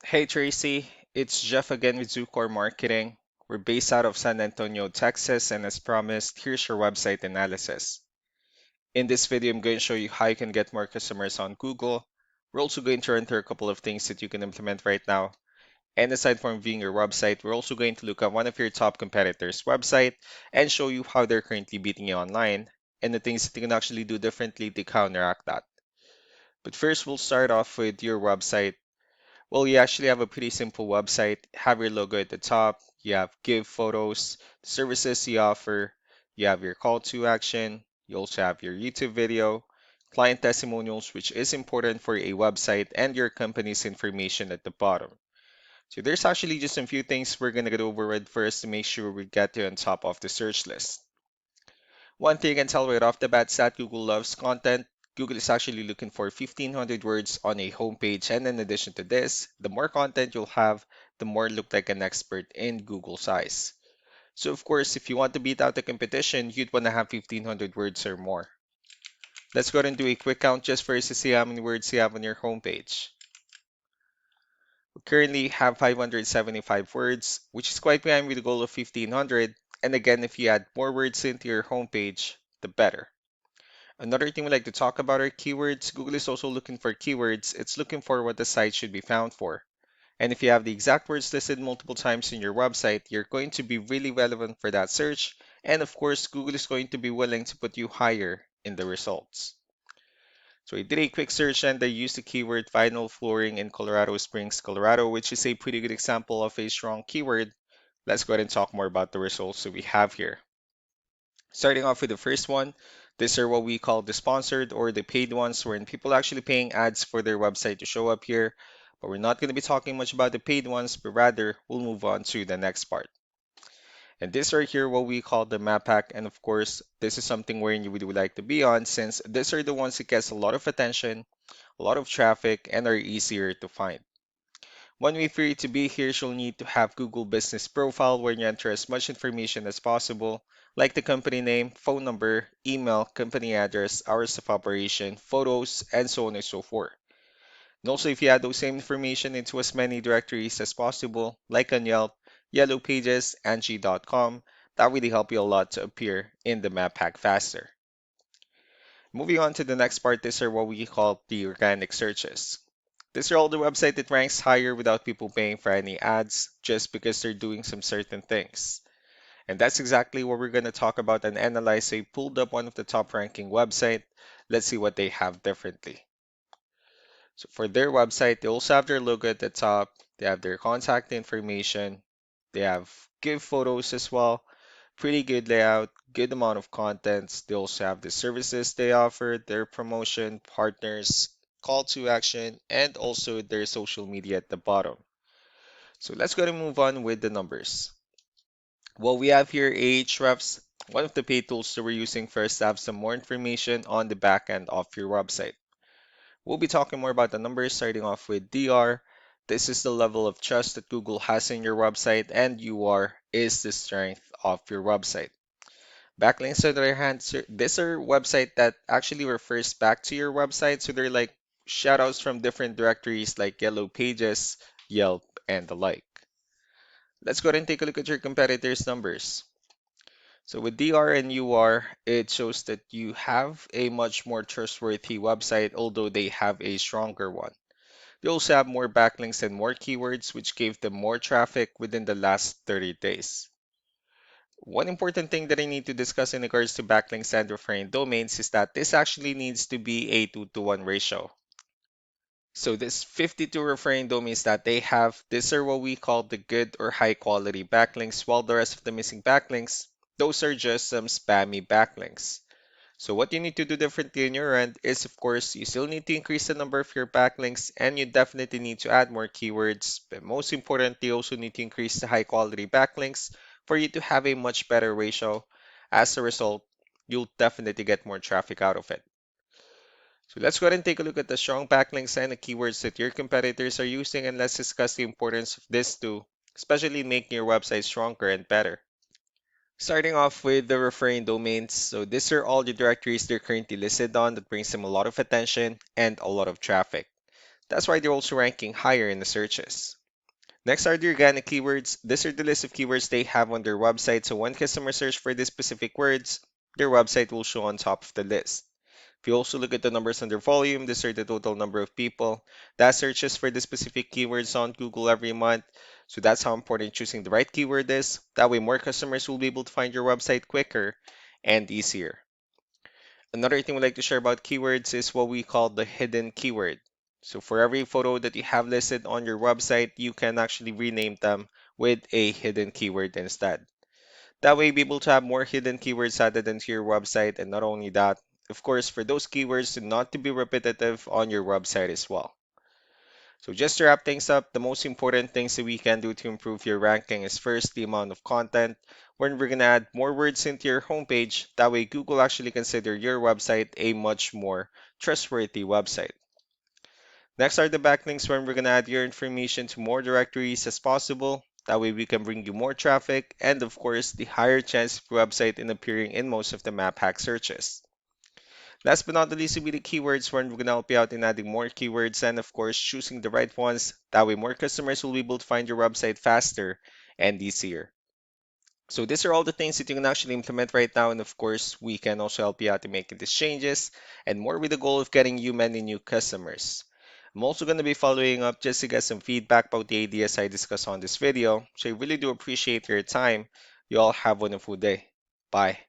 Hey Tracy, it's Jeff again with Zucore Marketing. We're based out of San Antonio, Texas, and as promised, here's your website analysis. In this video, I'm going to show you how you can get more customers on Google. We're also going to run through a couple of things that you can implement right now. And aside from viewing your website, we're also going to look at one of your top competitors' website and show you how they're currently beating you online and the things that you can actually do differently to counteract that. But first, we'll start off with your website. Well, you actually have a pretty simple website. Have your logo at the top. You have give photos, the services you offer. You have your call to action. You also have your YouTube video, client testimonials, which is important for a website, and your company's information at the bottom. So there's actually just a few things we're gonna go over with first to make sure we get you on top of the search list. One thing I can tell right off the bat is that Google loves content. Google is actually looking for 1,500 words on a homepage, and in addition to this, the more content you'll have, the more look like an expert in Google's eyes. So of course, if you want to beat out the competition, you'd want to have 1,500 words or more. Let's go ahead and do a quick count just for us to see how many words you have on your homepage. We currently have 575 words, which is quite behind with the goal of 1,500. And again, if you add more words into your homepage, the better. Another thing we like to talk about are keywords. Google is also looking for keywords. It's looking for what the site should be found for. And if you have the exact words listed multiple times in your website, you're going to be really relevant for that search. And of course, Google is going to be willing to put you higher in the results. So I did a quick search and I used the keyword vinyl flooring in Colorado Springs, Colorado, which is a pretty good example of a strong keyword. Let's go ahead and talk more about the results that we have here. Starting off with the first one, these are what we call the sponsored or the paid ones, wherein people are actually paying ads for their website to show up here. But we're not going to be talking much about the paid ones, but rather we'll move on to the next part. And this right here, what we call the map pack. And of course, this is something where you would like to be on since these are the ones that gets a lot of attention, a lot of traffic, and are easier to find. One way for you to be here, you'll need to have Google Business Profile where you enter as much information as possible, like the company name, phone number, email, company address, hours of operation, photos, and so on and so forth. And also, if you add those same information into as many directories as possible, like on Yelp, Yellow Pages, Angie.com, that really help you a lot to appear in the map pack faster. Moving on to the next part, these are what we call the organic searches. These are all the website that ranks higher without people paying for any ads just because they're doing some certain things. And that's exactly what we're going to talk about and analyze. So I pulled up one of the top ranking website. Let's see what they have differently. So for their website, they also have their logo at the top. They have their contact information. They have give photos as well. Pretty good layout, good amount of contents. They also have the services they offer, their promotion, partners, call to action, and also their social media at the bottom. So let's go and move on with the numbers. Well, we have here Ahrefs, one of the paid tools that we're using first to have some more information on the back end of your website. We'll be talking more about the numbers starting off with DR. This is the level of trust that Google has in your website, and UR is the strength of your website. Backlinks, on the other hand, these are website that actually refers back to your website. So they're like shoutouts from different directories like Yellow Pages, Yelp, and the like. Let's go ahead and take a look at your competitors' numbers. So with DR and UR, it shows that you have a much more trustworthy website, although they have a stronger one. They also have more backlinks and more keywords, which gave them more traffic within the last 30 days. One important thing that I need to discuss in regards to backlinks and referring domains is that this actually needs to be a 2-to-1 ratio. So this 52 referring domains that they have, these are what we call the good or high quality backlinks, while the rest of the missing backlinks, those are just some spammy backlinks. So what you need to do differently on your end is, of course, you still need to increase the number of your backlinks and you definitely need to add more keywords. But most importantly, you also need to increase the high quality backlinks for you to have a much better ratio. As a result, you'll definitely get more traffic out of it. So let's go ahead and take a look at the strong backlinks and the keywords that your competitors are using, and let's discuss the importance of this too, especially making your website stronger and better. Starting off with the referring domains, so these are all the directories they're currently listed on that brings them a lot of attention and a lot of traffic. That's why they're also ranking higher in the searches. Next are the organic keywords. These are the list of keywords they have on their website, so when customers search for these specific words, their website will show on top of the list. If you also look at the numbers under volume, these are the total number of people that searches for the specific keywords on Google every month. So that's how important choosing the right keyword is. That way more customers will be able to find your website quicker and easier. Another thing we like to share about keywords is what we call the hidden keyword. So for every photo that you have listed on your website, you can actually rename them with a hidden keyword instead. That way, you'll be able to have more hidden keywords added into your website, and not only that, of course, for those keywords to not to be repetitive on your website as well. So just to wrap things up, the most important things that we can do to improve your ranking is first the amount of content. When we're gonna add more words into your homepage, that way Google actually consider your website a much more trustworthy website. Next are the backlinks when we're gonna add your information to more directories as possible. That way we can bring you more traffic and of course the higher chance of your website in appearing in most of the map hack searches. Last but not the least will be the keywords when we're gonna help you out in adding more keywords and of course choosing the right ones. That way more customers will be able to find your website faster and easier. So these are all the things that you can actually implement right now, and of course, we can also help you out in making these changes and more with the goal of getting you many new customers. I'm also going to be following up just to get some feedback about the ideas I discussed on this video. So I really do appreciate your time. You all have a wonderful day. Bye.